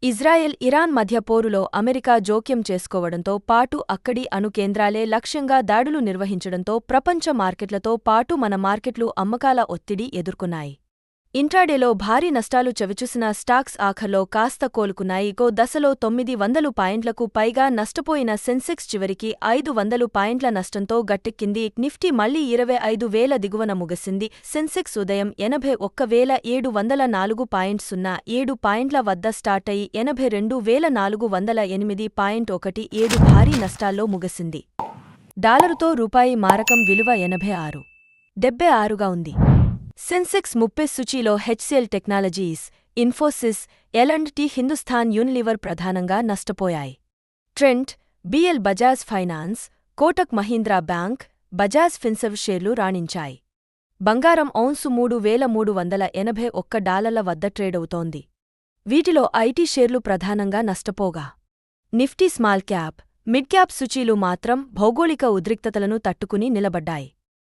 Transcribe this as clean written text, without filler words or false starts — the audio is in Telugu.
ఇజ్రాయెల్ ఇరాన్ మధ్య పోరులో అమెరికా జోక్యం చేసుకోవడంతో పాటు అక్కడి అణు కేంద్రాలే లక్ష్యంగా దాడులు నిర్వహించడంతో ప్రపంచ మార్కెట్లతో పాటు మన మార్కెట్లు అమ్మకాల ఒత్తిడి ఎదుర్కొన్నాయి. ఇంట్రాడేలో భారీ నష్టాలు చవిచూసిన స్టాక్స్ ఆఖర్లో కాస్త కోలుకున్నాయి. గో దశలో 900 పాయింట్లకు పైగా నష్టపోయిన సెన్సెక్స్ చివరికి 500 పాయింట్ల నష్టంతో గట్టెక్కింది. నిఫ్టీ మళ్లీ 25,000 దిగువన ముగిసింది. సెన్సెక్స్ ఉదయం 81,704.07 పాయింట్ల వద్ద స్టార్టయి 82,408.17 భారీ నష్టాల్లో ముగిసింది. డాలరుతో రూపాయి మారకం విలువ 86.76గా ఉంది. సెన్సెక్స్ 30 సూచీలో హెచ్సిఎల్ టెక్నాలజీస్, ఇన్ఫోసిస్, ఎల్&టి హిందుస్థాన్ యూనిలీవర్ ప్రధానంగా నష్టపోయాయి. ట్రెంట్, బిఎల్ బజాజ్ ఫైనాన్స్, కోటక్ మహీంద్రా బ్యాంక్, బజాజ్ ఫిన్సర్వ్ షేర్లు రాణించాయి. బంగారం ఔన్సు $3,381 వద్ద ట్రేడవుతోంది. వీటిలో ఐటీ షేర్లు ప్రధానంగా నష్టపోగా, Nifty small cap, mid cap సూచీలు మాత్రం భౌగోళిక ఉద్రిక్తతలను తట్టుకుని నిలబడ్డాయి.